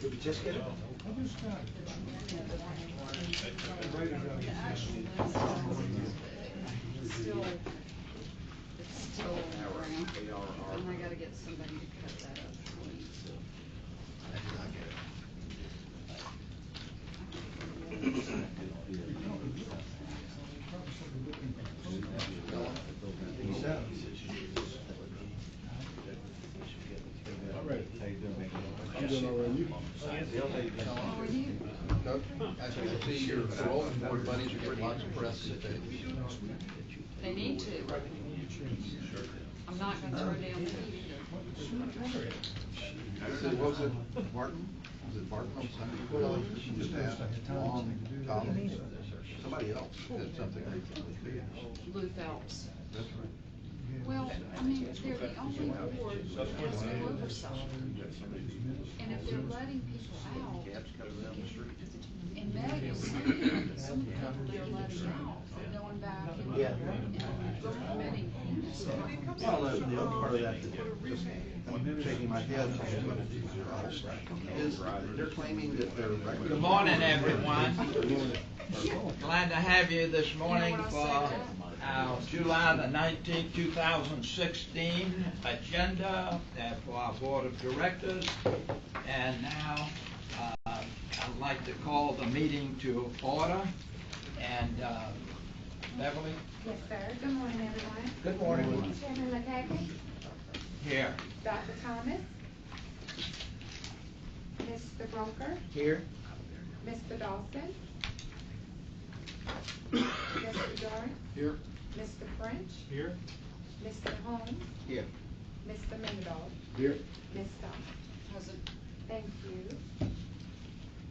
Did we just get it? It's still around, and I gotta get somebody to cut that up for me. I did not get it. All right. How you doing, man? I'm doing all right. You? How are you? As you can see, your enrollment board buddies are getting lots of press today. They need to. I'm not gonna throw down food either. What was it, Martin? Was it Martin on Sunday? Well, just asked Long Collins. Somebody else did something recently. Lou Phelps. That's right. Well, I mean, they're the only board that has no oversight. And if they're letting people out, and Meg is saying that some people they're letting out are going back and implementing things. Well, the other part of that, just shaking my head, is they're claiming that they're regular. Good morning, everyone. Glad to have you this morning for our July the 19th, 2016 agenda for our Board of Directors. And now I'd like to call the meeting to order. And Beverly? Yes, sir. Good morning, everyone. Good morning. Chairman McCaffrey. Here. Dr. Thomas. Mr. Broker. Here. Mr. Dawson. Mr. Jordan. Here. Mr. French. Here. Mr. Holmes. Here. Mr. Mendenhall. Here. Ms. Thomas. Present. Thank you.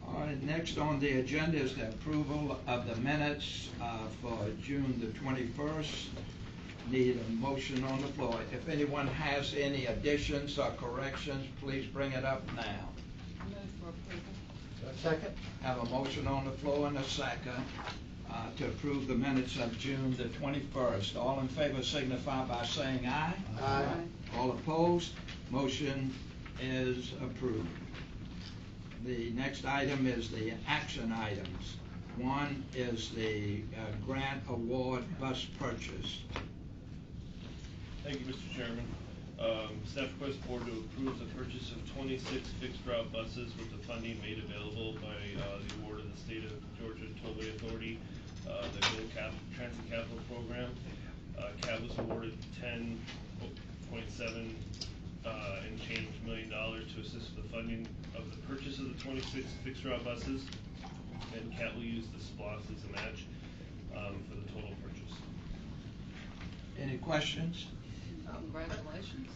All right, next on the agenda is the approval of the minutes for June the 21st. Need a motion on the floor. If anyone has any additions or corrections, please bring it up now. I move for approval. Second? Have a motion on the floor and a second to approve the minutes of June the 21st. All in favor signify by saying aye. Aye. All opposed? Motion is approved. The next item is the action items. One is the grant award bus purchase. Thank you, Mr. Chairman. Staff requests board to approve the purchase of 26 fixed route buses with the funding made available by the award of the State of Georgia Tollway Authority, the Go Transit Capital Program. CAB was awarded $10.7 and change $1 million to assist with the funding of the purchase of the 26 fixed route buses, and CAB will use the SPLOST as a match for the total purchase. Any questions? Congratulations.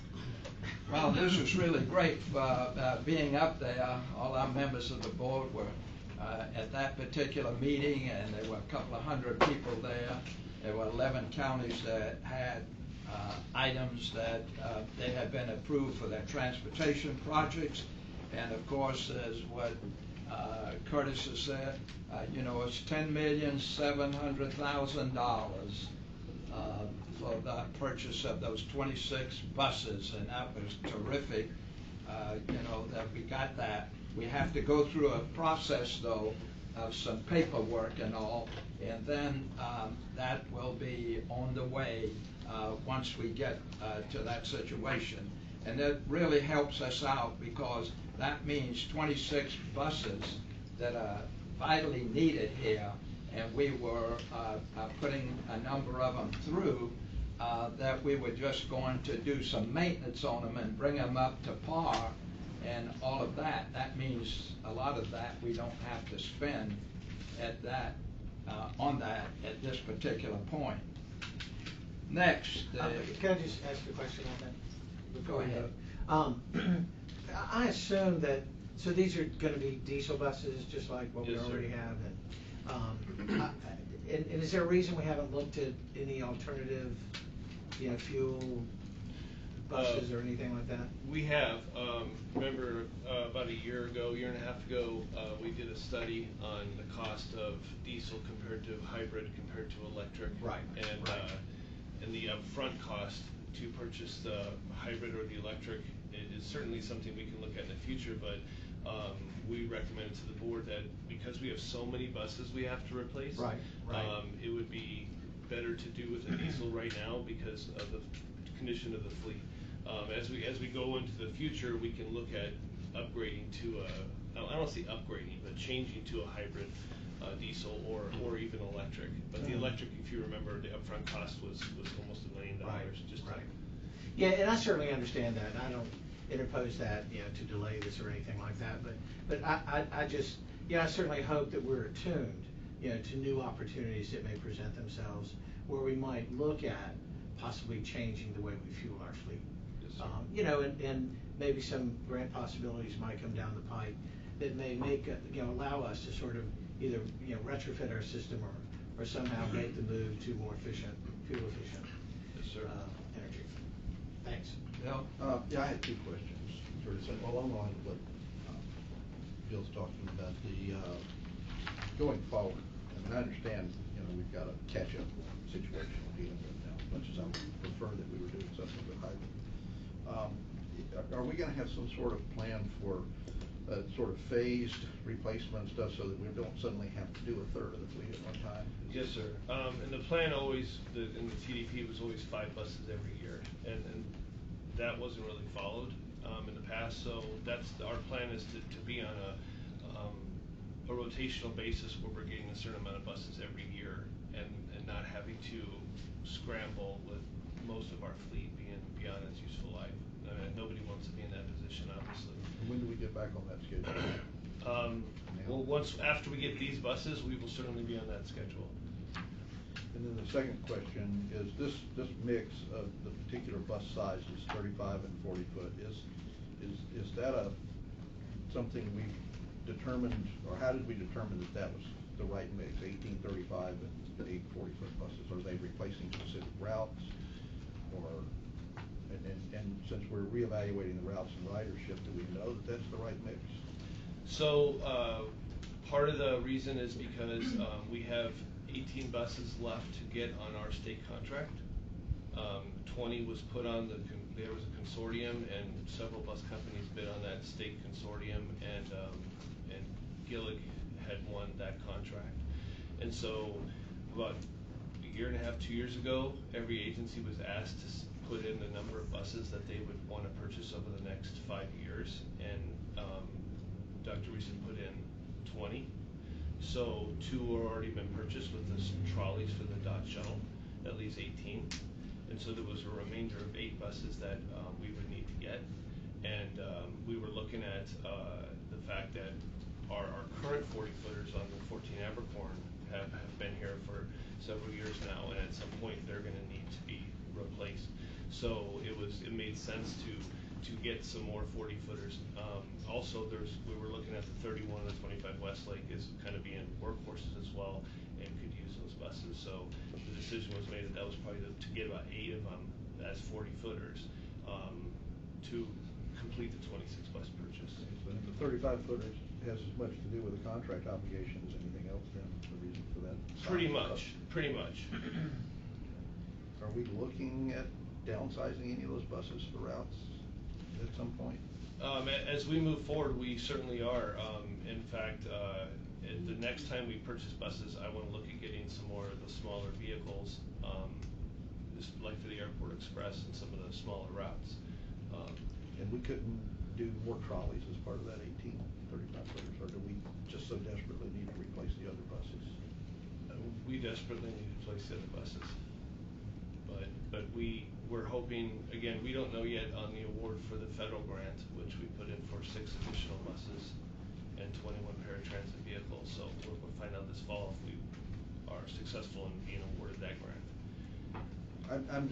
Well, this was really great for being up there. All our members of the board were at that particular meeting, and there were a couple of hundred people there. There were 11 counties that had items that they had been approved for their transportation projects. And of course, as what Curtis has said, you know, it's $10,700,000 for the purchase of those 26 buses, and that was terrific. You know, that we got that. We have to go through a process, though, of some paperwork and all, and then that will be on the way once we get to that situation. And that really helps us out, because that means 26 buses that are vitally needed here, and we were putting a number of them through that we were just going to do some maintenance on them and bring them up to par and all of that. That means a lot of that we don't have to spend at that on that at this particular point. Next, Can I just ask a question on that? Go ahead. I assume that, so these are going to be diesel buses, just like what Yes, we already sir. have, and is there a reason we haven't looked at any alternative, you know, fuel buses or anything like that? We have. Remember, about a year and a half ago, we did a study on the cost of diesel compared to hybrid compared to electric. Right. And the upfront cost to purchase the hybrid or the electric it is certainly something we can look at in the future, but we recommend to the board that because we have so many buses we have to replace, Right. it would be better to do with a diesel right now because of the condition of the fleet. As we go into the future, we can look at upgrading to I don't say upgrading, but changing to a hybrid diesel or even electric. But the electric, if you remember, the upfront cost was almost $1 million. Right. Yeah, and I certainly understand that. I don't interpose that, to delay this or anything like that. But I just, I certainly hope that we're attuned, to new opportunities that may present themselves where we might look at possibly changing the way we fuel our fleet. Yes, sir. And maybe some grant possibilities might come down the pipe that may make, allow us to sort of either, retrofit our system or somehow make the move to more efficient, fuel efficient, Yes, sir. energy. Thanks. Bill? Yeah, I had two questions, sort of simple, along the lines of what Bill's talking about, the going forward. I mean, I understand, we've got a catch-up situation we're dealing with now, as much as I would prefer that we were doing something with hybrid. Are we gonna have some sort of plan for sort of phased replacement stuff so that we don't suddenly have to do a third of the fleet at one time? Yes, sir. And the plan always, in the TDP, was always 5 buses every year, and that wasn't really followed in the past. So that's our plan is to be on a rotational basis where we're getting a certain amount of buses every year, and not having to scramble with most of our fleet being beyond its useful life. I mean, nobody wants to be in that position, obviously. When do we get back on that schedule? Well, after we get these buses, we will certainly be on that schedule. And then the second question is this mix of the particular bus sizes, 35 and 40 foot, is that something we determined, or how did we determine that was the right mix, 18 35 and 8 40 foot buses? Are they replacing specific routes, or and since we're reevaluating the routes and ridership, do we know that that's the right mix? So part of the reason is because we have 18 buses left to get on our state contract. 20 was put on there was a consortium, and several bus companies bid on that state consortium, and Gillig had won that contract. And so about a year and a half, 2 years ago, every agency was asked to put in the number of buses that they would want to purchase over the next 5 years, and Dr. Reeson put in 20. So 2 are already been purchased with the trolleys for the Dodge Shuttle, that leaves 18. And so there was a remainder of 8 buses that we would need to get. And we were looking at the fact that our current 40 footers on the 14 Abercorn have been here for several years now, and at some point they're going to need to be replaced. So it made sense to get some more 40 footers. Also, we were looking at the 31 and the 25 Westlake as kind of being workhorses as well, and could use those buses. So the decision was made that was probably to get about 8 of them as 40 footers to complete the 26 bus purchase. So the 35 footers has as much to do with the contract obligation as anything else, then, the reason for that? Pretty much. Are we looking at downsizing any of those buses for routes at some point? As we move forward, we certainly are. In fact, the next time we purchase buses, I want to look at getting some more of the smaller vehicles, like for the Airport Express and some of the smaller routes. And we couldn't do more trolleys as part of that 18 35 footers, or do we just so desperately need to replace the other buses? We desperately need to replace the other buses. But we're hoping, again, we don't know yet on the award for the federal grant, which we put in for 6 additional buses and 21 paratransit vehicles. So we'll find out this fall if we are successful in being awarded that grant. I'm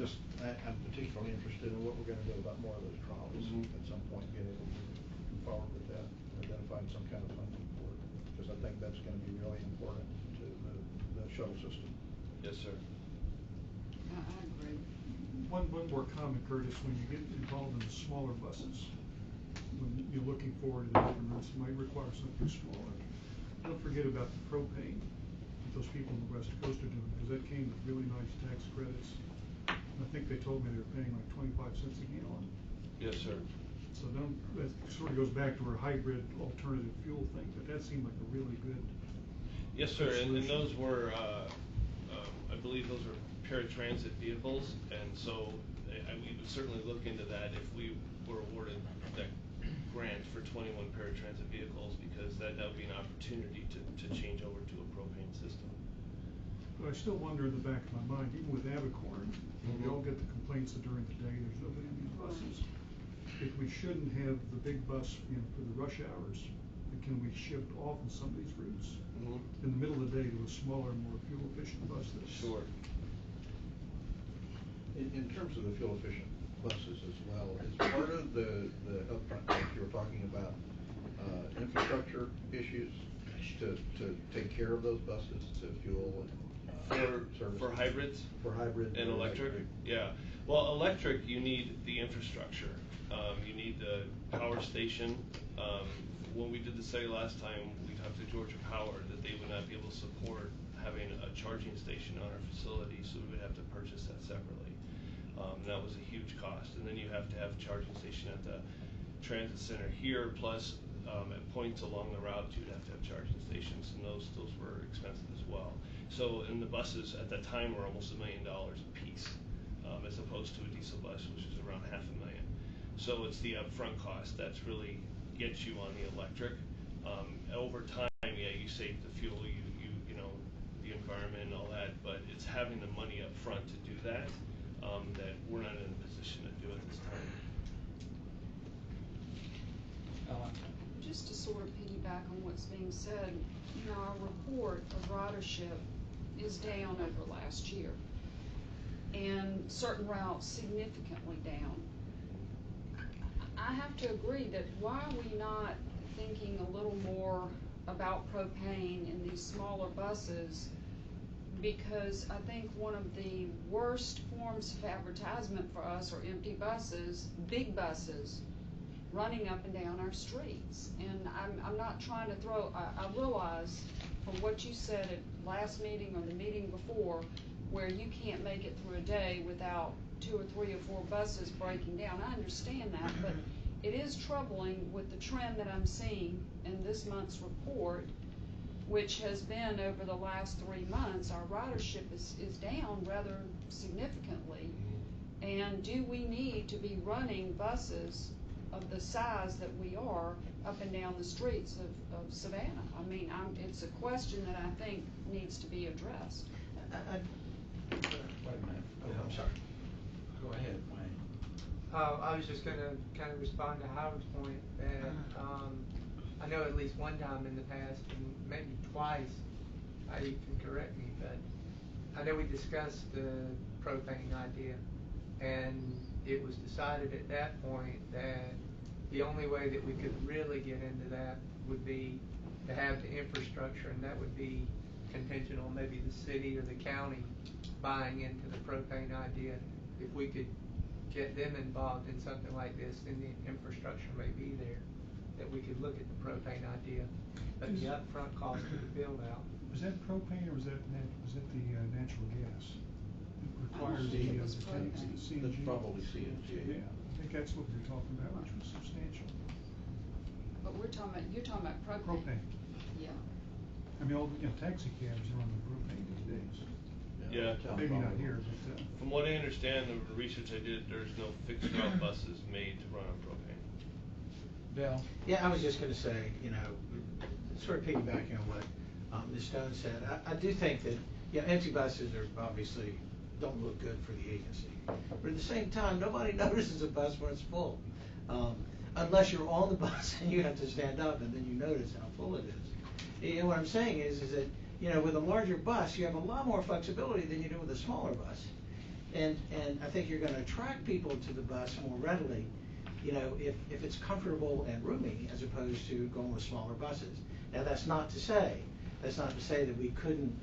particularly interested in what we're going to do about more of those trolleys at some point, being able to move forward with that, identifying some kind of funding for it, because I think that's going to be really important to the shuttle system. Yes, sir. I agree. One more comment, Curtis, when you get involved in the smaller buses, when you're looking forward to the different routes, you might require something smaller. Don't forget about the propane that those people on the West Coast are doing, because that came with really nice tax credits. I think they told me they were paying like 25 cents a gallon. Yes, sir. So that sort of goes back to our hybrid alternative fuel thing, but that seemed like a really good. Yes, sir, and solution. those were, I believe those were paratransit vehicles, and so we would certainly look into that if we were awarded that grant for 21 paratransit vehicles, because that would be an opportunity to change over to a propane system. But I still wonder in the back of my mind, even with Abicorn, we all get the complaints that during the day there's nobody in these buses. If we shouldn't have the big bus, for the rush hours, then can we shift off in some of these routes in the middle of the day to a smaller, more fuel efficient bus? Sure. In terms of the fuel efficient buses as well, is part of the upfront cost you were talking about infrastructure issues to take care of those buses, to fuel and service? For hybrids? For hybrid and electric? Yeah. Well, electric, you need the infrastructure. You need the power station. When we did the study last time, we talked to Georgia Power that they would not be able to support having a charging station on our facility, so we would have to purchase that separately. That was a huge cost. And then you have to have a charging station at the transit center here, plus at points along the route you'd have to have charging stations, and those were expensive as well. So, and the buses at that time were almost $1 million a piece, as opposed to a diesel bus, which is around $500,000. So it's the upfront cost that's really gets you on the electric. Over time, yeah, you save the fuel, you know, the environment and all that, but it's having the money up front to do that that we're not in a position to do at this time. Just to sort of piggyback on what's being said, our report of ridership is down over last year, and certain routes significantly down. I have to agree that why are we not thinking a little more about propane in these smaller buses? Because I think one of the worst forms of advertisement for us are empty buses, big buses, running up and down our streets. And I'm not trying to throw, I realize from what you said at last meeting or the meeting before, where you can't make it through a day without 2 or 3 or 4 buses breaking down. I understand that, but it is troubling with the trend that I'm seeing in this month's report, which has been over the last 3 months. Our ridership is down rather significantly. And do we need to be running buses of the size that we are up and down the streets of Savannah? I mean, it's a question that I think needs to be addressed. Wait a minute. Oh, I'm sorry. Go ahead, Wayne. I was just going to kind of respond to Howard's point that I know at least one time in the past, and maybe twice, you can correct me, but I know we discussed the propane idea, and it was decided at that point that the only way that we could really get into that would be to have the infrastructure, and that would be contingent on maybe the city or the county buying into the propane idea. If we could get them involved in something like this, then the infrastructure may be there, that we could look at the propane idea, but the upfront cost of the build out. Was that propane or was that the natural gas? It requires think it the was tanks, propane. the CNG. That's probably CNG. Yeah, I think that's what we were talking about, which was substantial. But you're talking about propane. Propane. Yeah. I mean, all taxi cabs are on the propane these days. Yeah. Maybe not here, but From what I understand, the research I did, there's no fixed route buses made to run on propane. Bill? Yeah, I was just gonna say, sort of piggybacking on what Ms. Stone said, I do think that, empty buses are obviously don't look good for the agency. But at the same time, nobody notices a bus when it's full. Unless you're on the bus and you have to stand up and then you notice how full it is. And what I'm saying is that, with a larger bus, you have a lot more flexibility than you do with a smaller bus. And I think you're gonna attract people to the bus more readily, if it's comfortable and roomy as opposed to going with smaller buses. Now, that's not to say that we couldn't,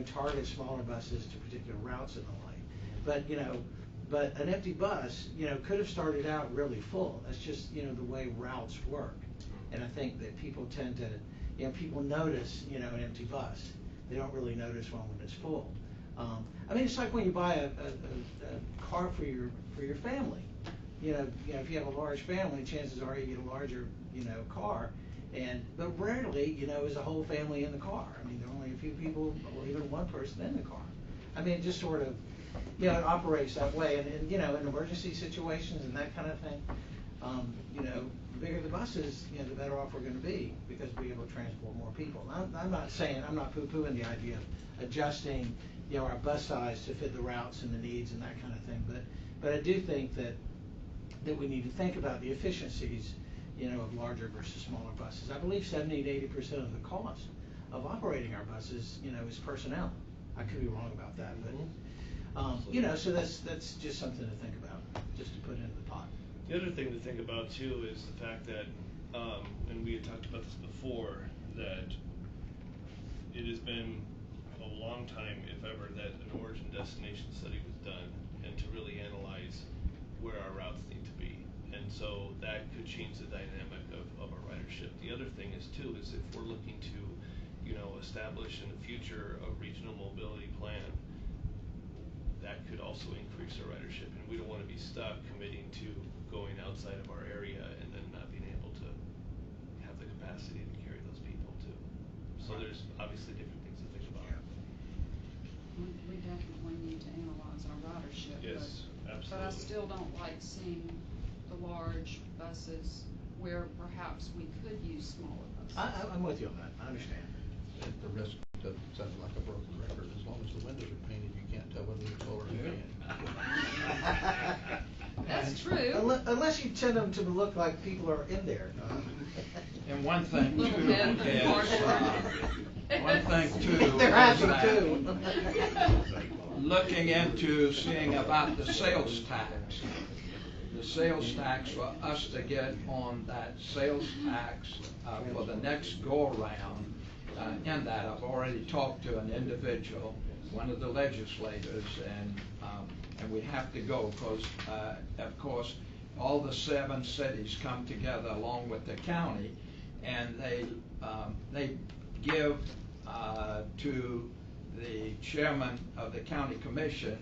target smaller buses to particular routes and the like. But an empty bus, could have started out really full. That's just, the way routes work. And I think that people tend to, people notice, an empty bus. They don't really notice one when it's full. I mean, it's like when you buy a car for your family. if you have a large family, chances are you get a larger, car. But rarely, is a whole family in the car. I mean, there are only a few people or even one person in the car. I mean, it just sort of, it operates that way. And in emergency situations and that kind of thing, the bigger the buses, the better off we're going to be because we'll be able to transport more people. I'm not poo-pooing the idea of adjusting, our bus size to fit the routes and the needs and that kind of thing. But I do think that we need to think about the efficiencies, of larger versus smaller buses. I believe 70 to 80% of the cost of operating our buses, is personnel. I could be wrong about that, but so that's just something to think about, just to put into the pot. The other thing to think about too is the fact that, and we had talked about this before, that it has been a long time, if ever, that an origin destination study was done, and to really analyze where our routes need to be. And so that could change the dynamic of our ridership. The other thing is too, is if we're looking to, establish in the future a regional mobility plan, that could also increase our ridership. And we don't want to be stuck committing to going outside of our area and then not being able to have the capacity to carry those people too. So there's obviously different things to think about. We definitely need to analyze our ridership. Yes, absolutely. But I still don't like seeing the large buses where perhaps we could use smaller buses. I'm with you on that. I understand. At the risk of sounding like a broken record, as long as the windows are painted, you can't tell whether it's full or empty. That's true. Unless you tend them to look like people are in there. And one thing Little too men is, from one thing too They're is happy that too. looking into seeing about the sales tax. The sales tax for us to get on that sales tax for the next go-around. In that, I've already talked to an individual, one of the legislators, and we have to go because, of course, all the 7 cities come together along with the county, and they give to the chairman of the county commission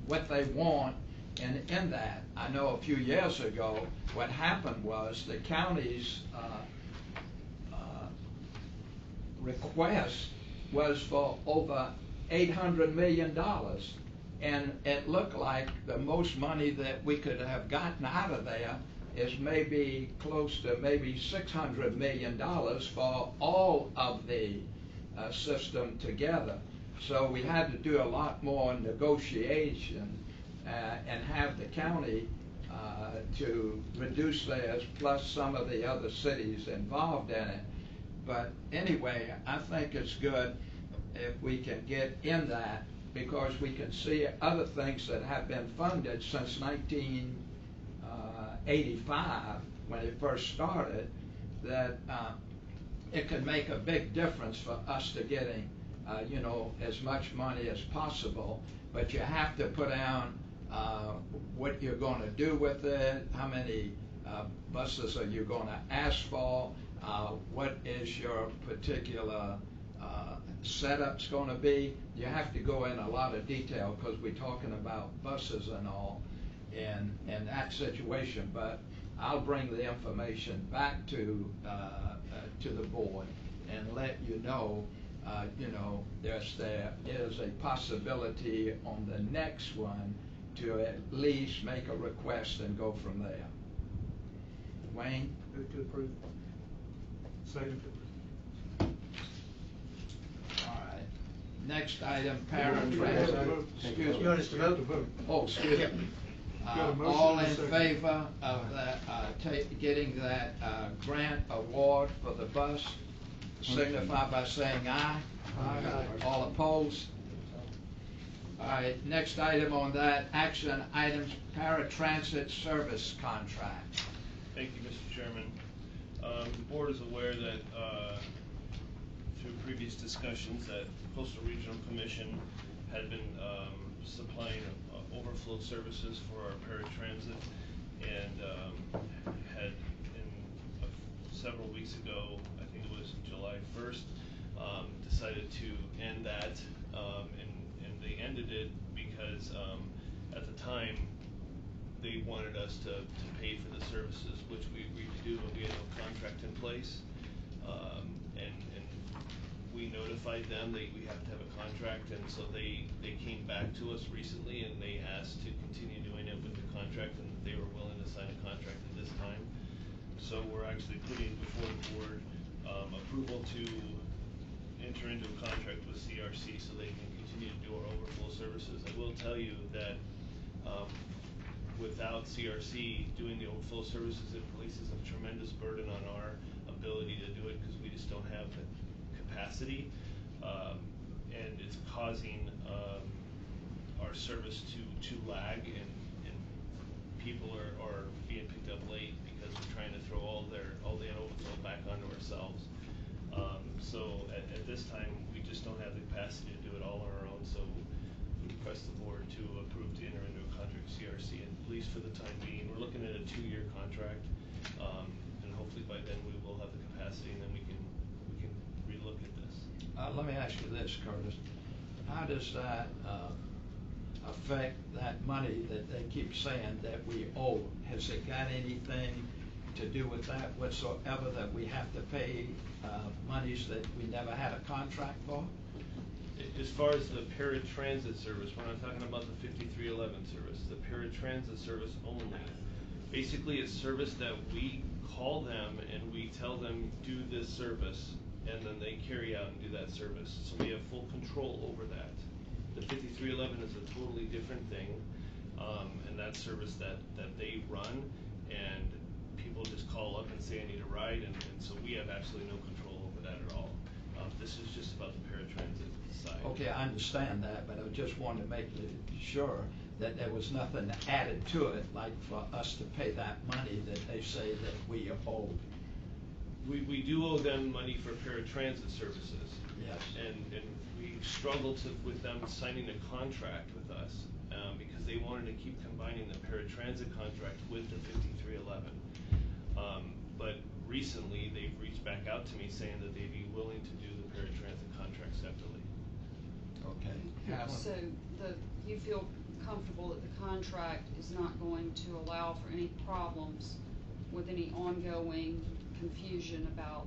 what they want. And in that, I know a few years ago, what happened was the county's request was for over $800 million. And it looked like the most money that we could have gotten out of there is maybe close to maybe $600 million for all of the system together. So we had to do a lot more negotiation and have the county to reduce theirs, plus some of the other cities involved in it. But anyway, I think it's good if we can get in that, because we can see other things that have been funded since 1985, when it first started, that it could make a big difference for us to getting as much money as possible. But you have to put down what you're going to do with it, how many buses are you going to ask for, what is your particular setup's going to be. You have to go in a lot of detail because we're talking about buses and all in that situation. But I'll bring the information back to the board and let you know. There is a possibility on the next one to at least make a request and go from there. Wayne? Move to approve. Second. All right. Next item, paratransit. Excuse me. You want us to vote? Oh, excuse me. Got a motion All and a in second. favor of that, getting that grant award for the bus, signify by saying aye. Aye. All opposed? All right, next item on that, action items, paratransit service contract. Thank you, Mr. Chairman. The board is aware that through previous discussions that Coastal Regional Commission had been supplying overflow services for our paratransit, and had several weeks ago, I think it was July 1st, decided to end that, and they ended it because at the time they wanted us to pay for the services, which we agreed to do, but we had no contract in place. And we notified them that we have to have a contract, and so they came back to us recently and they asked to continue doing it with the contract, and they were willing to sign a contract at this time. So we're actually putting before the board approval to enter into a contract with CRC so they can continue to do our overflow services. I will tell you that without CRC doing the overflow services, it places a tremendous burden on our ability to do it because we just don't have the capacity, and it's causing our service to lag, and people are being picked up late because we're trying to throw all the overflow back onto ourselves. So at this time, we just don't have the capacity to do it all on our own, so we request the board to approve to enter into a contract with CRC, at least for the time being. We're looking at a 2-year contract, and hopefully by then we will have the capacity, and then we can relook at this. Let me ask you this, Curtis. How does that affect that money that they keep saying that we owe? Has it got anything to do with that whatsoever, that we have to pay monies that we never had a contract for? As far as the paratransit service, we're not talking about the 5311 service, the paratransit service only. Basically, it's service that we call them and we tell them do this service, and then they carry out and do that service. So we have full control over that. The 5311 is a totally different thing, and that's service that they run, and people just call up and say I need a ride, and so we have absolutely no control over that at all. This is just about the paratransit side. Okay, I understand that, but I just wanted to make sure that there was nothing added to it, like for us to pay that money that they say that we owe. We do owe them money for paratransit services. Yes. And we struggled with them signing a contract with us because they wanted to keep combining the paratransit contract with the 5311. But recently they've reached back out to me saying that they'd be willing to do the paratransit contract separately. Okay. So you feel comfortable that the contract is not going to allow for any problems with any ongoing confusion about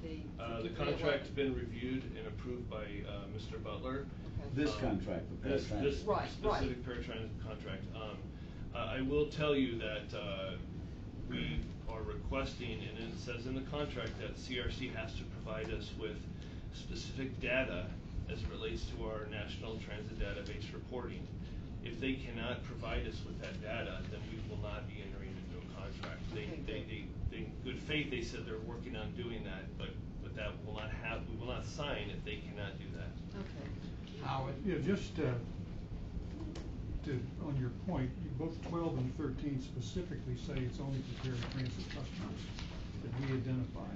the contract's been reviewed and approved by Mr. Butler. Okay. This contract, the This paratransit. Right, specific paratransit contract. I will tell you that we are requesting, and it says in the contract that CRC has to provide us with specific data as it relates to our National Transit Database reporting. If they cannot provide us with that data, then we will not be entering into a contract. They in good faith, they said they're working on doing that, but that will not we will not sign if they cannot do that. Okay. Howard? Yeah, just on your point, both 12 and 13 specifically say it's only for paratransit customers that we identify.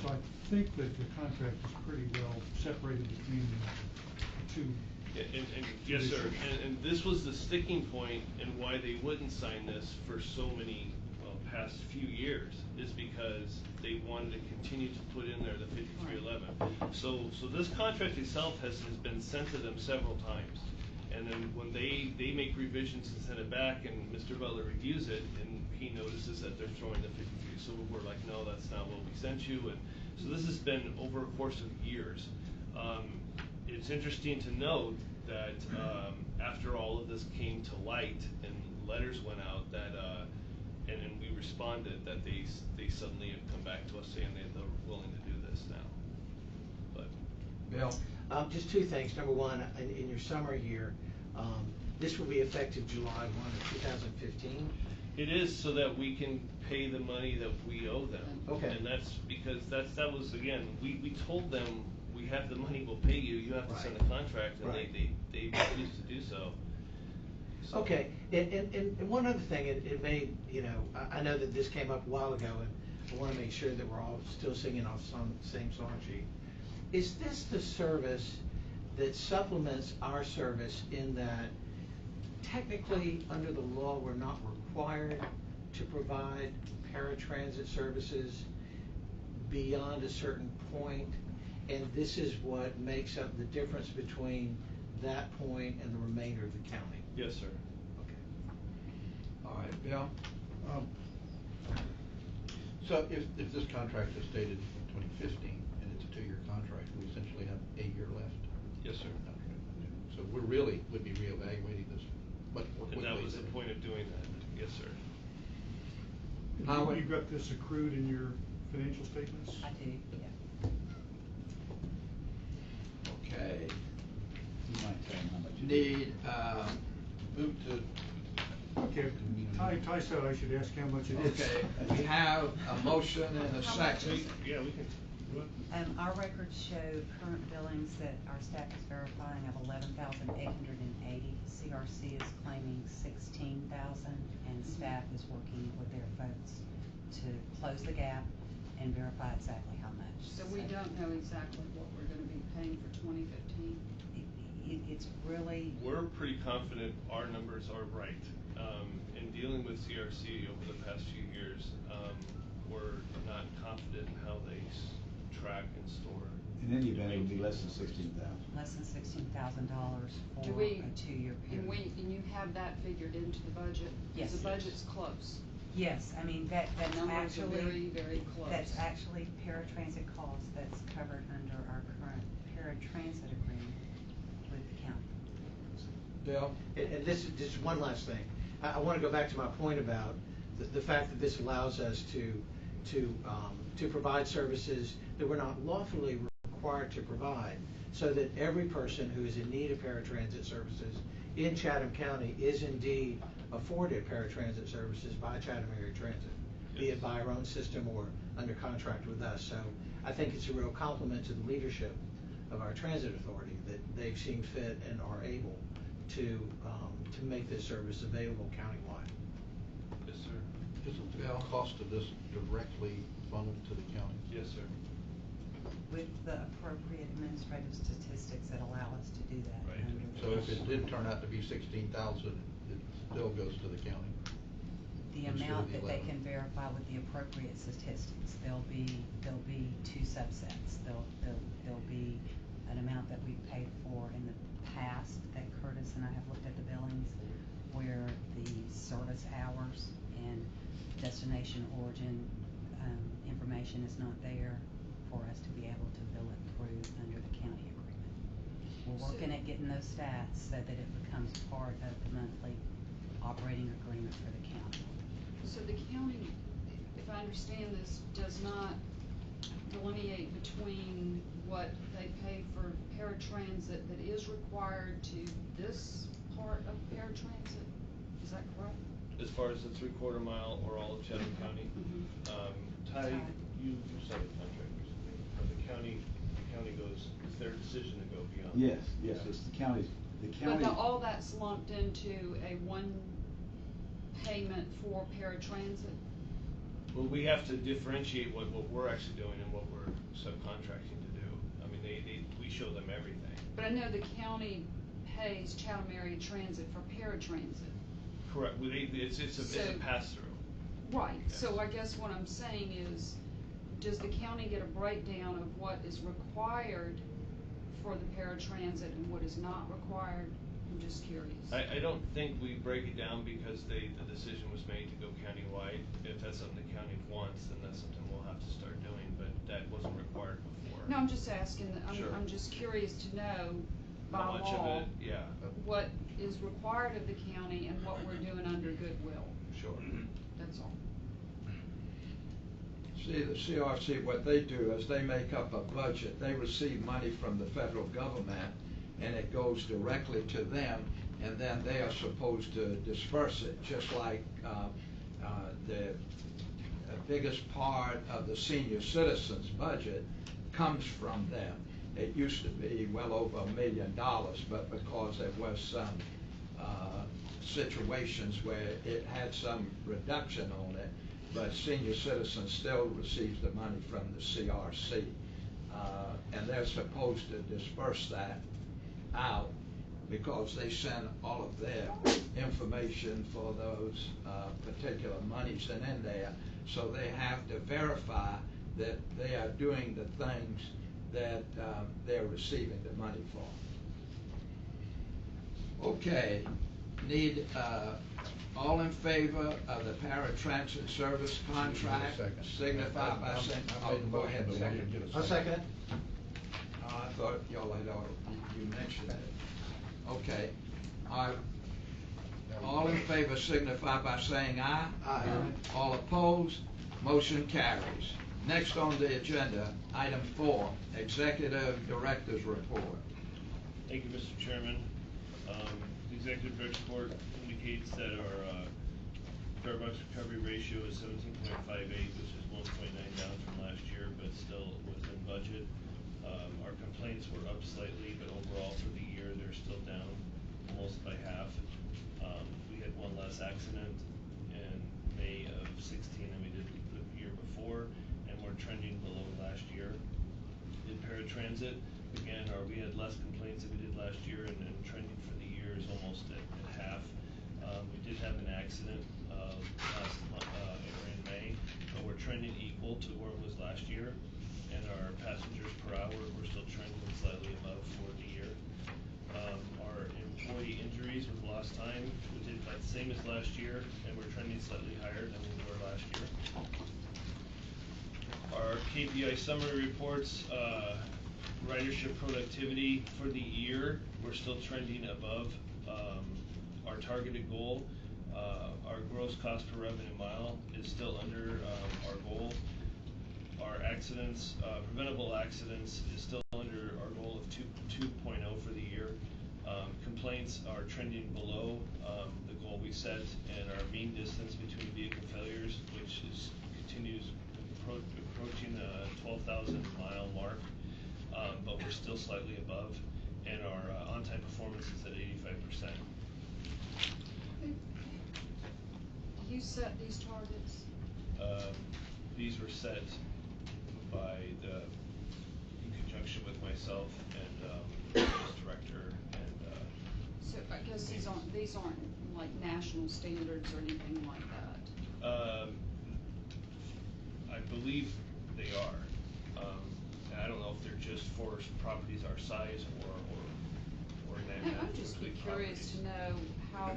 So I think that the contract is pretty well separated between the two. And yes, sir. And this was the sticking point and why they wouldn't sign this for so many past few years, is because they wanted to continue to put in there the 5311. So this contract itself has been sent to them several times. And then when they make revisions and send it back, and Mr. Butler reviews it, and he notices that they're throwing the 53. So we're like, no, that's not what we sent you. And so this has been over a course of years. It's interesting to note that after all of this came to light and letters went out, that and we responded, that they suddenly have come back to us saying they're willing to do this now. But Bill? Just two things. Number one, in your summary here, this will be effective July 1 of 2015. it is so that we can pay the money that we owe them. Okay. And that's because that was, again, we told them we have the money, we'll pay you, you have to sign the contract, and Right. they refused to do so. Okay, and one other thing, it may, I know that this came up a while ago, and I want to make sure that we're all still singing off same song sheet. Is this the service that supplements our service in that technically under the law we're not required to provide paratransit services beyond a certain point, and this is what makes up the difference between that point and the remainder of the county? Yes, sir. Okay. All right, Bill? So if this contract is dated 2015 and it's a 2-year contract, we essentially have a year left. Yes, sir. Okay. So we really would be reevaluating this much more quickly. And that was the than- point of doing that, yes, sir. Howard? You've got this accrued in your financial statements? I do, yeah. Okay. You might tell them how much. Need, Move to, Okay, Ty said I should ask how much it is. okay, we have a motion and a second. Yeah, we can. Our records show current billings that our staff is verifying of 11,880. CRC is claiming 16,000, and staff is working with their folks to close the gap and verify exactly how much. So we don't know exactly what we're gonna be paying for 2015? It's really. We're pretty confident our numbers are right. In dealing with CRC over the past few years, we're not confident in how they track and store. In any event, it would be less than 16,000. Less than $16,000 for Do we- a 2-year period. And you have that figured into the budget? 'Cause Yes. the budget's close. Yes, I mean, that's Numbers are actually. very, very close. That's actually paratransit costs that's covered under our current paratransit agreement with the county. Bill? And this is just one last thing. I want to go back to my point about the fact that this allows us to provide services that we're not lawfully required to provide, so that every person who is in need of paratransit services in Chatham County is indeed afforded paratransit services by Chatham Area Transit, be it by our own system or under contract with us. So I think it's a real compliment to the leadership of our transit authority that they've seen fit and are able to make this service available countywide. Yes, sir. isn't the cost of this directly funneled to the county? Yes, sir. With the appropriate administrative statistics that allow us to do that. Right. under the So if it law. did turn out to be 16,000, it still goes to the county? The instead of amount the that they 11. can verify with the appropriate statistics, there'll be 2 subsets. There'll be an amount that we've paid for in the past that Curtis and I have looked at the billings, where the service hours and destination origin information is not there for us to be able to bill it through under the county agreement. We're working at getting those stats so that it becomes part of the monthly operating agreement for the county. So the county, if I understand this, does not delineate between what they pay for paratransit that is required to this part of paratransit? Is that correct? As far as the 3/4 mile or all of Chatham County, Ty, you signed a contract recently. The county goes, it's their decision to go beyond. Yes, it's the county. But all that's lumped into a one payment for paratransit? Well, we have to differentiate what we're actually doing and what we're subcontracting to do. I mean, we show them everything. But I know the county pays Chatham Area Transit for paratransit. Correct, well, it's a So- pass-through. Right, Yes. so I guess what I'm saying is, does the county get a breakdown of what is required for the paratransit and what is not required? I'm just curious. I don't think we break it down because the decision was made to go countywide. If that's something the county wants, then that's something we'll have to start doing, but that wasn't required before. No, I'm just asking, Sure. I'm just curious to know by How much of law, it, yeah, what is required of the county and what we're doing under goodwill, sure. that's all. See, the CRC, what they do is they make up a budget. They receive money from the federal government, and it goes directly to them, and then they are supposed to disperse it, just like the biggest part of the senior citizens' budget comes from them. It used to be well over $1 million, but because there was some situations where it had some reduction on it, but senior citizens still receives the money from the CRC. And they're supposed to disperse that out because they send all of their information for those particular monies and in there. So they have to verify that they are doing the things that they're receiving the money for. Okay, need All in favor of the paratransit service contract, Second. signify by saying, I made the go motion, ahead, but we second. didn't get a I'll second it. I thought y'all had, you mentioned it. Okay. All in favor signify by saying aye. Aye. All opposed, motion carries. Next on the agenda, item 4, Executive Director's Report. Thank you, Mr. Chairman. The Executive Director's Report indicates that our fare box recovery ratio is 17.58, which is 1.9 down from last year, but still within budget. Our complaints were up slightly, but overall for the year, they're still down almost by half. We had one less accident in May of 16 than we did the year before, and we're trending below last year. In paratransit, again, we had less complaints than we did last year, and trending for the year is almost at half. We did have an accident last month, in May, but we're trending equal to where it was last year, and our passengers per hour, we're still trending slightly above for the year. Our employee injuries with lost time, we did about the same as last year, and we're trending slightly higher than we were last year. Our KPI summary reports, ridership productivity for the year, we're still trending above our targeted goal. Our gross cost per revenue mile is still under our goal. Our accidents, preventable accidents is still under our goal of 2.0 for the year. Complaints are trending below the goal we set, and our mean distance between vehicle failures, which continues approaching the 12,000 mile mark, but we're still slightly above, and our on-time performance is at 85%. You set these targets? These were set in conjunction with myself and this director and. So I guess these aren't like national standards or anything like that. I believe they are. I don't know if they're just for properties our size or I'm just curious to know how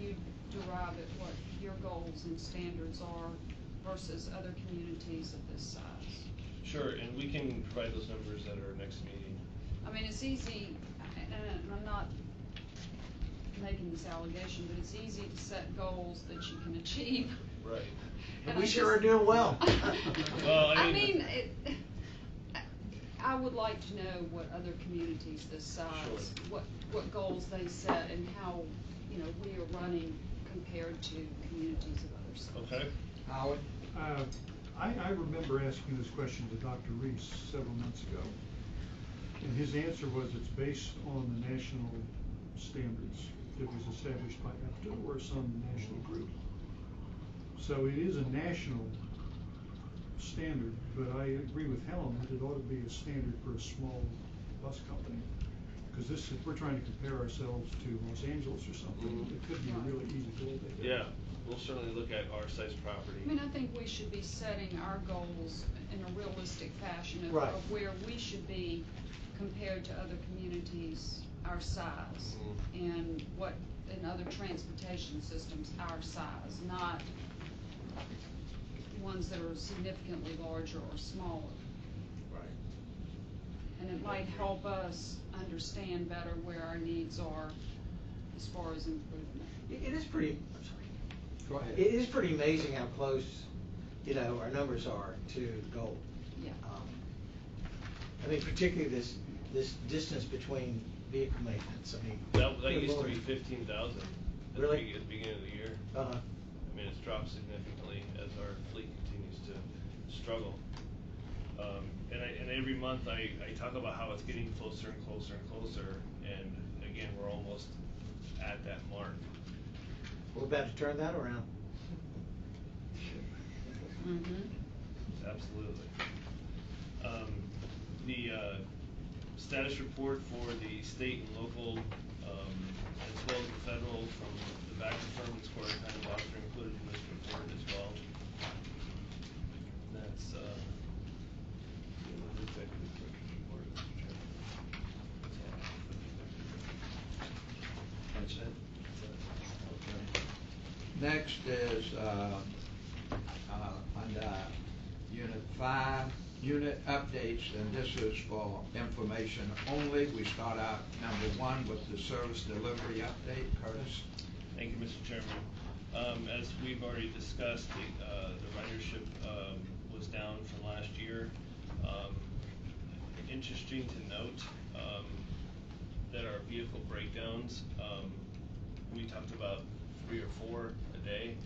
you derive at what your goals and standards are versus other communities of this size. Sure, and we can provide those numbers at our next meeting. I mean, it's easy, and I'm not making this allegation, but it's easy to set goals that you can achieve. Right. And we sure are doing well. Well, I mean, I would like to know what other communities this size, Sure. what goals they set and how, we are running compared to communities of other size. Okay. Howard? I remember asking this question to Dr. Reese several months ago, and his answer was it's based on the national standards that was established by EPTA or some national group. So it is a national standard, but I agree with Helen that it ought to be a standard for a small bus company. Because if we're trying to compare ourselves to Los Angeles or something, it could be a really easy goal to hit. Yeah, we'll certainly look at our size property. I mean, I think we should be setting our goals in a realistic fashion of, Right. of where we should be compared to other communities our size, and what in other transportation systems our size, not ones that are significantly larger or smaller. Right. And it might help us understand better where our needs are as far as improvement. It is pretty, I'm sorry. Go ahead. It is pretty amazing how close, our numbers are to the goal. Yeah. I mean, particularly this distance between vehicle maintenance. I mean, That good used to Lord. be 15,000. Really? At the beginning of the year. Uh-huh. I mean, it's dropped significantly as our fleet continues to struggle. And every month I talk about how it's getting closer and closer and closer, and again, we're almost at that mark. We're about to turn that around. Absolutely. The status report for the state and local, as well as the federal, from the back of firm and square kind of box are included in this report as well. That's the executive director's report, Mr. Chairman. That's all I have for the executive director. That's it? Okay. Next is, under Unit 5, unit updates, and this is for information only. We start out number 1 with the service delivery update. Curtis? Thank you, Mr. Chairman. As we've already discussed, the ridership was down from last year. Interesting to note that our vehicle breakdowns, we talked about 3 or 4 a day.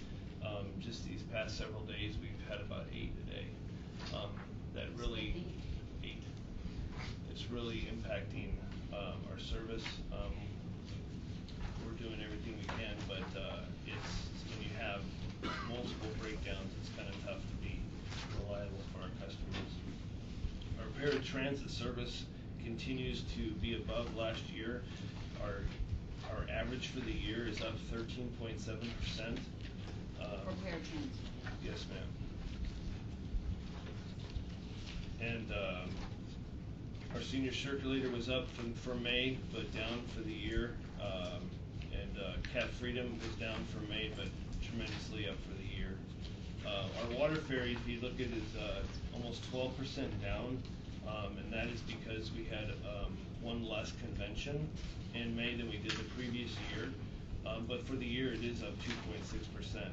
Just these past several days, we've had about 8 a day. That really, 8. It's really impacting our service. We're doing everything we can, but it's when you have multiple breakdowns, it's kind of tough to be reliable for our customers. Our repaired transit service continues to be above last year. Our average for the year is up 13.7%. Repaired transit. Yes, ma'am. And our senior circulator was up for May, but down for the year. Cat Freedom was down for May, but tremendously up for the year. Our water ferry, if you look at it, is almost 12% down, and that is because we had one less convention in May than we did the previous year. But for the year, it is up 2.6%.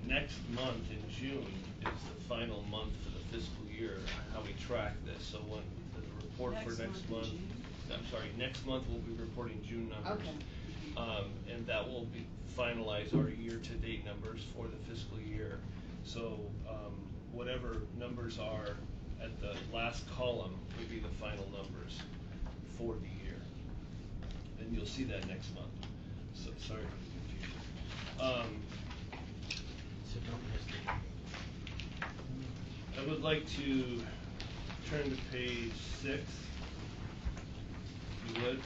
Next month in June is the final month for the fiscal year, how we track this. So when the report for next month, I'm sorry, next month we'll be reporting June numbers. Okay. And that will be finalize our year-to-date numbers for the fiscal year. So whatever numbers are at the last column will be the final numbers for the year. And you'll see that next month. So sorry for the confusion. So don't miss the. I would like to turn to page 6, if you would.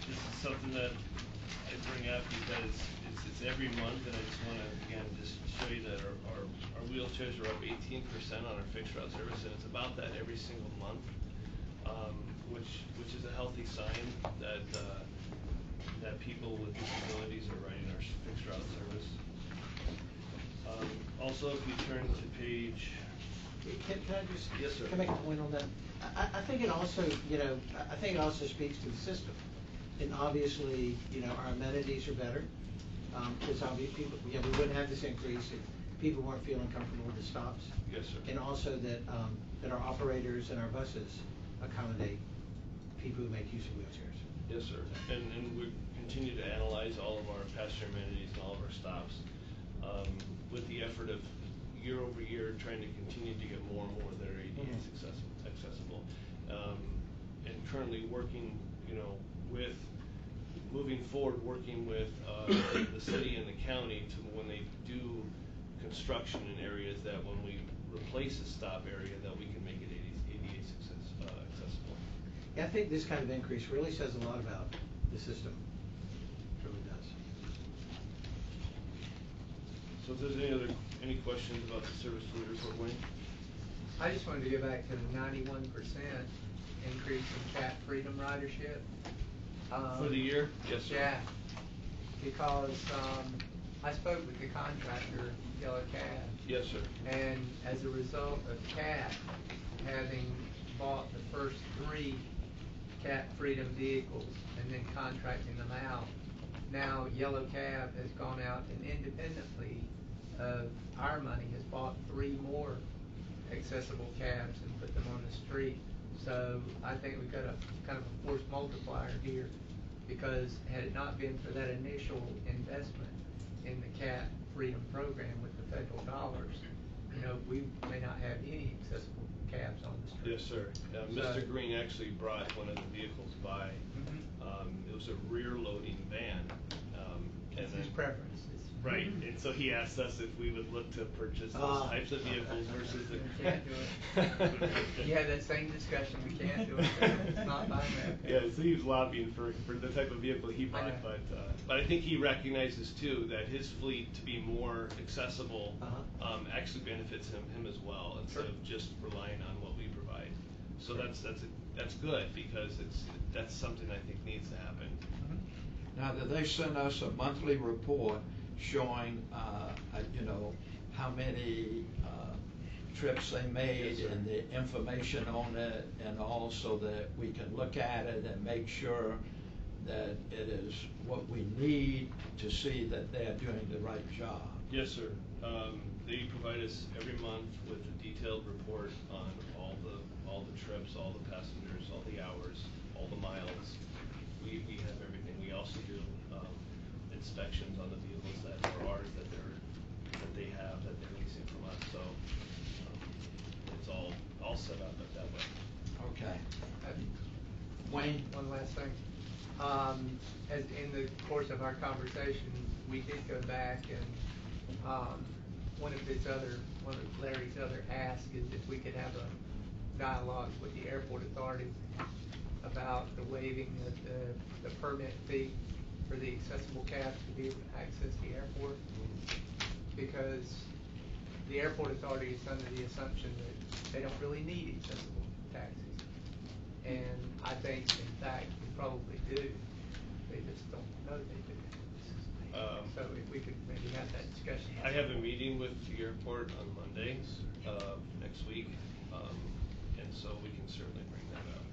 This is something that I bring up because it's every month, and I just want to again just show you that our wheelchairs are up 18% on our fixed route service, and it's about that every single month, which is a healthy sign that that people with disabilities are riding our fixed route service. Also, if you turn to page. Can I just? Yes, sir. Can I make a point on that? I think it also, I think it also speaks to the system. And obviously, our amenities are better. Because obviously, people, we wouldn't have this increase if people weren't feeling comfortable with the stops. Yes, sir. And also that that our operators and our buses accommodate people who make use of wheelchairs. Yes, sir. And we continue to analyze all of our passenger amenities and all of our stops with the effort of year over year trying to continue to get more and more that are ADA accessible. And currently working, with moving forward, working with the city and the county to when they do construction in areas that when we replace a stop area that we can make it ADA accessible. Yeah, I think this kind of increase really says a lot about the system. It really does. So if there's any questions about the service delivery report, Wayne? I just wanted to go back to the 91% increase in Cat Freedom ridership. For the year? Yes, sir. Yeah, because I spoke with the contractor, Yellow Cab. Yes, sir. And as a result of Cat having bought the first 3 Cat Freedom vehicles and then contracting them out, now Yellow Cab has gone out and independently of our money has bought 3 more accessible cabs and put them on the street. So I think we've got a kind of a force multiplier here, because had it not been for that initial investment in the Cat Freedom program with the federal dollars, we may not have any accessible cabs on the street. Yes, sir. Mr. Green actually brought one of the vehicles by. It was a rear-loading van. That's his preference. Right, and so he asked us if we would look to purchase those types of vehicles versus the. We can't do it. You had that same discussion. We can't do it. It's not buying that. Yeah, so he was lobbying for the type of vehicle he bought, but I think he recognizes too that his fleet to be more accessible actually benefits him as well, instead of just relying on what we provide. So that's good, because that's something I think needs to happen. Now, do they send us a monthly report showing, you know, how many trips they made and the information on it, and all, so that we can look at it and make sure that it is what we need to see that they're doing the right job? Yes, sir. They provide us every month with a detailed report on all the trips, all the passengers, all the hours, all the miles. We have everything. We also do inspections on the vehicles that are ours, that they have, that they're leasing from us. So it's all set up that way. Okay. Wayne? One last thing. As in the course of our conversation, we did go back and one of Larry's other asks is if we could have a dialogue with the airport authority about the waiving of the permit fee for the accessible cabs to be able to access the airport, because the airport authority is under the assumption that they don't really need accessible taxis. And I think, in fact, they probably do. They just don't know they do. So if we could maybe have that discussion. I have a meeting with the airport on Monday next week, and so we can certainly bring that up.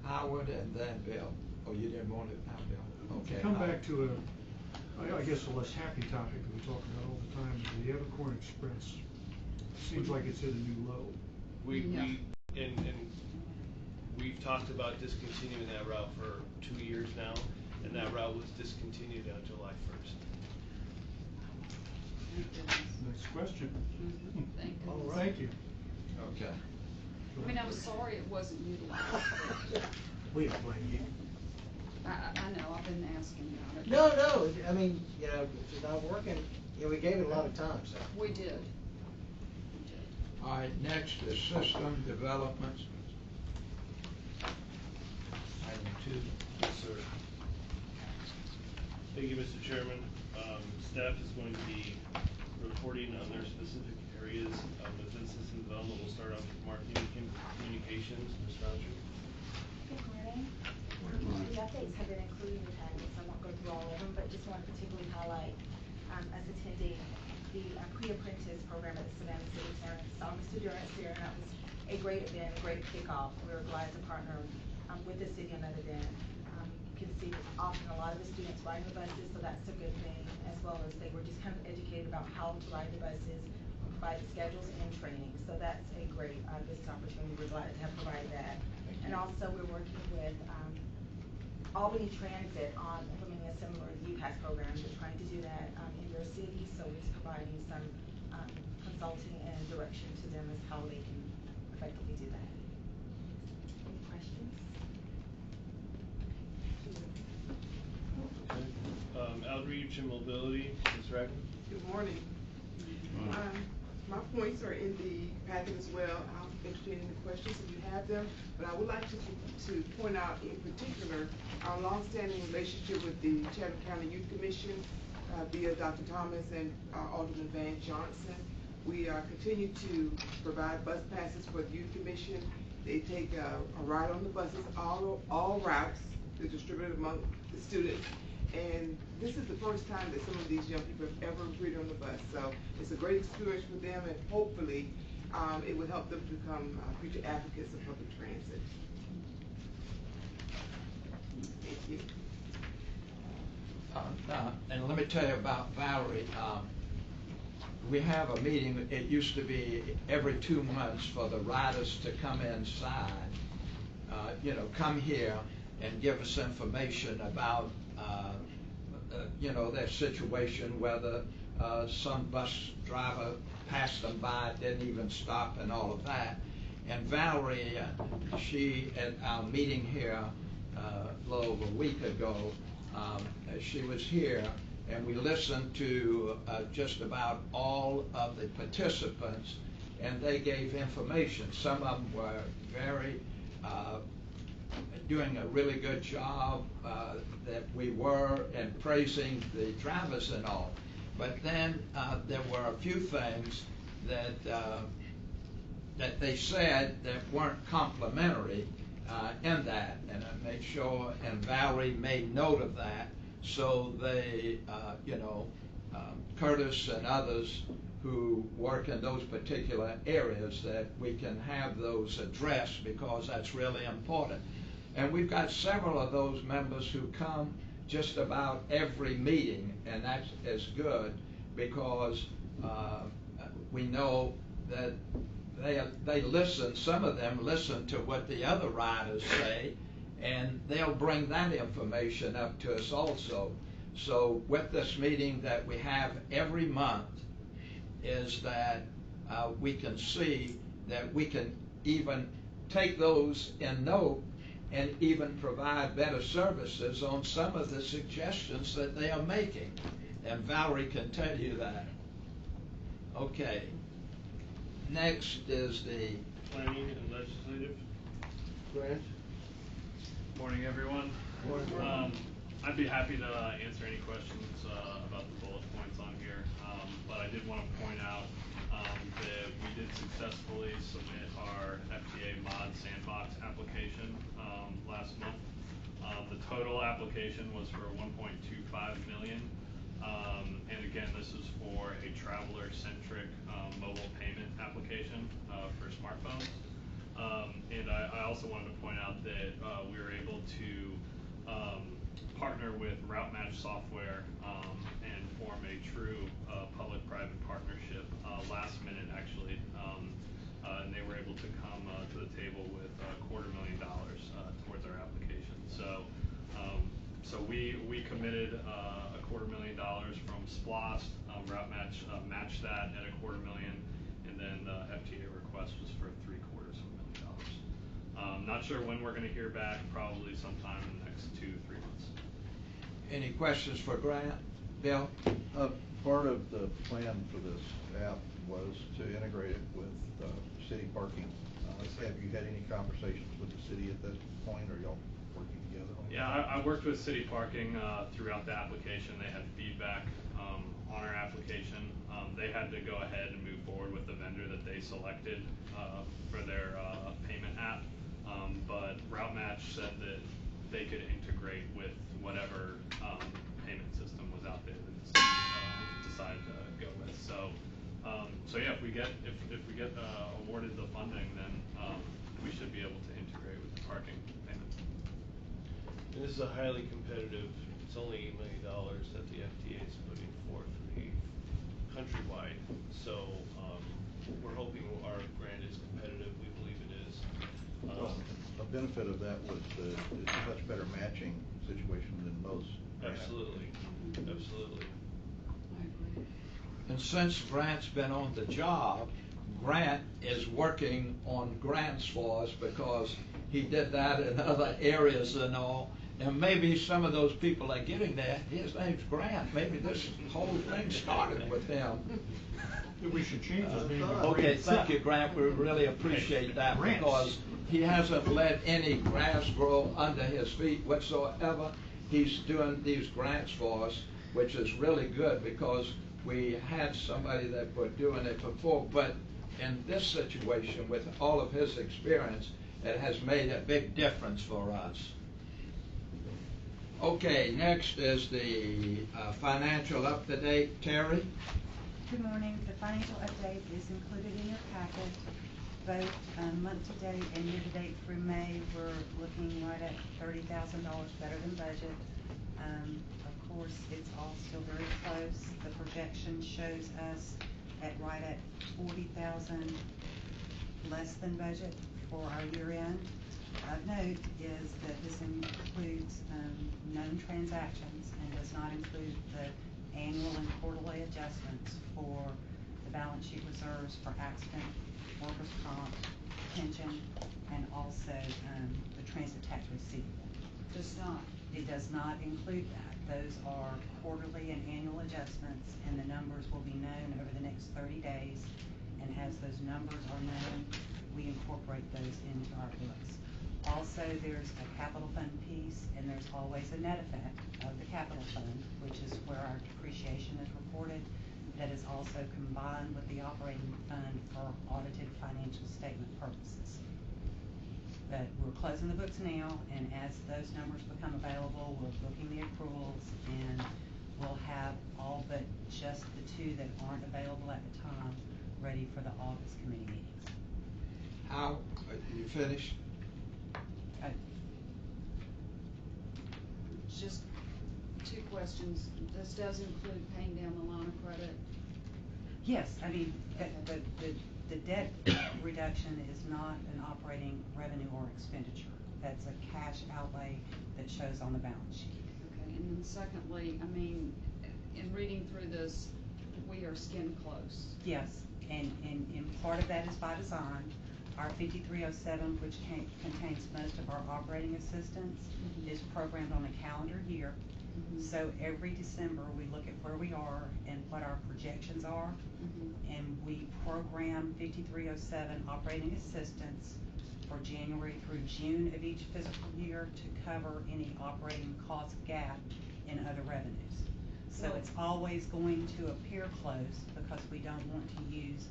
Howard and then Bill. Oh, you didn't want it now, Bill? Okay. To come back to I guess a less happy topic that we talk about all the time, is the Evercorn Express. Seems like it's hit a new low. And we've talked about discontinuing that route for 2 years now, and that route was discontinued on July 1st. Next question. Thank All goodness. right. Thank you. Okay. I mean, I'm sorry it wasn't utilized. We don't blame you. I know, I've been asking about it. No, I mean, you know, if it's not working, you know, we gave it a lot of time, so. We did. All right, next is system developments. Item 2. Yes, sir. Thank you, Mr. Chairman. Staff is going to be reporting on their specific areas within system development. We'll start off with marketing communications. Ms. Roger. Good morning. The updates have been included in the package, so I won't go through all of them, but just want to particularly highlight us attending the pre-apprentice program at the Savannah City Center. Saw Mr. Durant here, and that was a great event, a great kickoff. We were glad to partner with the city on that event. You can see often a lot of the students riding the buses, so that's a good thing, as well as they were just kind of educated about how to ride the buses, provide schedules and training. So that's a great business opportunity. We're glad to have provided that. And also we're working with Albany Transit on implementing a similar UPass program. They're trying to do that in their city, so we're just providing some consulting and direction to them as how they can effectively do that. Any questions? Okay. Outreach and mobility, Ms. Ragland. Good morning. My points are in the packet as well. I'll entertain any questions if you have them, but I would like to point out in particular our longstanding relationship with the Chatham County Youth Commission via Dr. Thomas and Alderman Van Johnson. We continue to provide bus passes for the Youth Commission. They take a ride on the buses, all routes. They're distributed among the students. And this is the first time that some of these young people have ever ridden on the bus. So it's a great experience for them, and hopefully it will help them become future advocates of public transit. Thank you. And let me tell you about Valerie. We have a meeting. It used to be every 2 months for the riders to come inside, come here and give us information about their situation, whether some bus driver passed them by, didn't even stop, and all of that. And Valerie, she, at our meeting here a little over a week ago, she was here, and we listened to just about all of the participants, and they gave information. Some of them were very doing a really good job, that we were, and praising the drivers and all. But then there were a few things that they said that weren't complimentary, in that, and I made sure, and Valerie made note of that, so they, Curtis and others who work in those particular areas, that we can have those addressed, because that's really important. And we've got several of those members who come just about every meeting, and that is good, because we know that they listen, some of them listen to what the other riders say, and they'll bring that information up to us also. So with this meeting that we have every month, is that we can see that we can even take those in note and even provide better services on some of the suggestions that they are making. And Valerie can tell you that. Okay. Next is the Planning and Legislative. Grant. Morning, everyone. Morning. I'd be happy to answer any questions about the bullet points on here, but I did want to point out that we did successfully submit our FTA mod sandbox application last month. The total application was for 1.25 million, and again, this is for a traveler-centric mobile payment application for smartphones. And I also wanted to point out that we were able to partner with Route Match Software and form a true public-private partnership last minute, actually, and they were able to come to the table with $250,000 towards our application. So we committed $250,000 from SPLOST. Route Match matched that at $250,000, and then the FTA request was for $750,000. Not sure when we're going to hear back. Probably sometime in the next 2-3 months. Any questions for Grant? Bill? Part of the plan for this app was to integrate it with city parking. Have you had any conversations with the city at this point, or y'all working together on that? Yeah, I worked with city parking throughout the application. They had feedback on our application. They had to go ahead and move forward with the vendor that they selected for their payment app, but Route Match said that they could integrate with whatever payment system was out there that the city decided to go with. So yeah, if we get awarded the funding, then we should be able to integrate with the parking payment. And this is a highly competitive, it's only $8 million that the FTA is putting forth for the countrywide. So we're hoping our grant is competitive. We believe it is. A benefit of that was the much better matching situation than most. Absolutely. Absolutely. I agree. And since Grant's been on the job, Grant is working on grants for us, because he did that in other areas and all. And maybe some of those people are getting there. His name's Grant. Maybe this whole thing started with him. We should change his name. Okay, thank you, Grant. We really appreciate that, because he hasn't let any grass grow under his feet whatsoever. He's doing these grants for us, which is really good, because we had somebody that were doing it before. But in this situation, with all of his experience, it has made a big difference for us. Okay, next is the financial up-to-date. Terry? Good morning. The financial update is included in your packet. Both month to date and year to date through May, we're looking right at $30,000 better than budget. Of course, it's all still very close. The projection shows us right at 40,000 less than budget for our year end. Of note is that this includes known transactions and does not include the annual and quarterly adjustments for the balance sheet reserves for accident, workers' comp, pension, and also the transit tax receivable. It does not include that. Those are quarterly and annual adjustments, and the numbers will be known over the next 30 days. And as those numbers are known, we incorporate those into our books. Also, there's a capital fund piece, and there's always a net effect of the capital fund, which is where our depreciation is reported. That is also combined with the operating fund for audited financial statement purposes. But we're closing the books now, and as those numbers become available, we're booking the accruals, and we'll have all but just the two that aren't available at the time ready for the August committee meetings. How, you finished? Just two questions. This does include paying down the line of credit? Yes, I mean, the debt reduction is not an operating revenue or expenditure. That's a cash outlay that shows on the balance sheet. Okay, and then secondly, I mean, in reading through this, we are skin close. Yes, and part of that is by design. Our 5307, which contains most of our operating assistance, is programmed on a calendar year. So every December, we look at where we are and what our projections are, and we program 5307 operating assistance for January through June of each fiscal year to cover any operating cost gap in other revenues. So it's always going to appear close because we don't want to use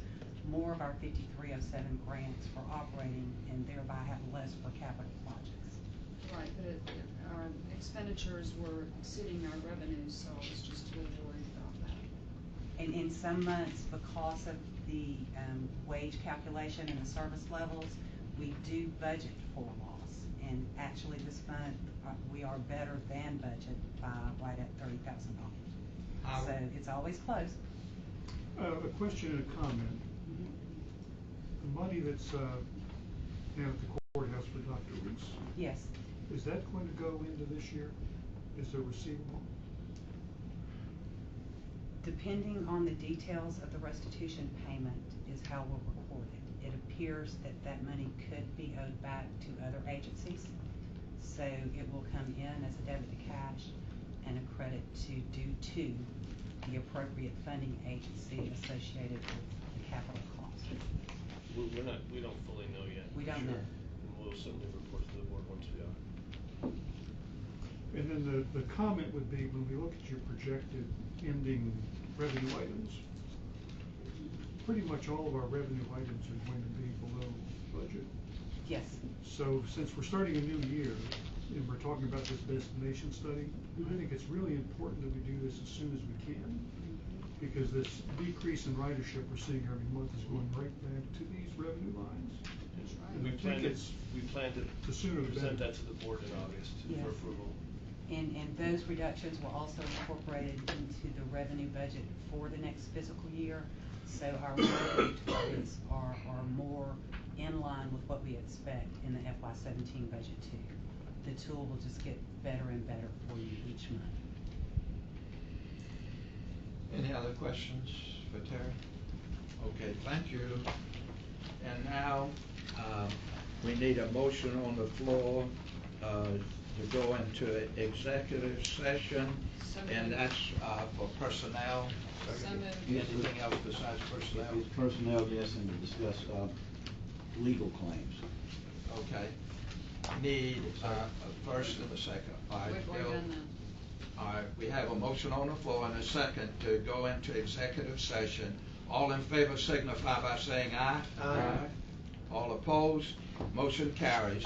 more of our 5307 grants for operating and thereby have less for capital projects. Right, but our expenditures were exceeding our revenues, so I was just a little worried about that. And in some months, because of the wage calculation and the service levels, we do budget for loss. And actually this month, we are better than budget by right at $30,000. So it's always close. A question and a comment. The money that's now at the courthouse for Dr. Reese. Yes. Is that going to go into this year? Is there receivable? Depending on the details of the restitution payment is how we'll record it. It appears that that money could be owed back to other agencies. So it will come in as a debit to cash and a credit due to the appropriate funding agency associated with the capital cost. We don't fully know yet. We don't know. And we'll certainly report to the board once we are. And then the comment would be, when we look at your projected ending revenue items, pretty much all of our revenue items are going to be below budget. Yes. So since we're starting a new year, and we're talking about this destination study, I think it's really important that we do this as soon as we can, because this decrease in ridership we're seeing every month is going right back to these revenue lines. That's right. We plan to the sooner the present better. that to the board in August Yes. for approval. And those reductions were also incorporated into the revenue budget for the next fiscal year. So our revenue targets are more in line with what we expect in the FY17 budget too. The tool will just get better and better for you each month. Any other questions for Terry? Okay, thank you. And now, we need a motion on the floor to go into executive session, and that's for personnel. So moved. Anything else besides personnel? It's personnel, yes, and to discuss legal claims. Okay. Need a first and a second. All right, We've already Bill. done that. All right, we have a motion on the floor and a second to go into executive session. All in favor signify by saying aye. Aye. All opposed? Motion carries.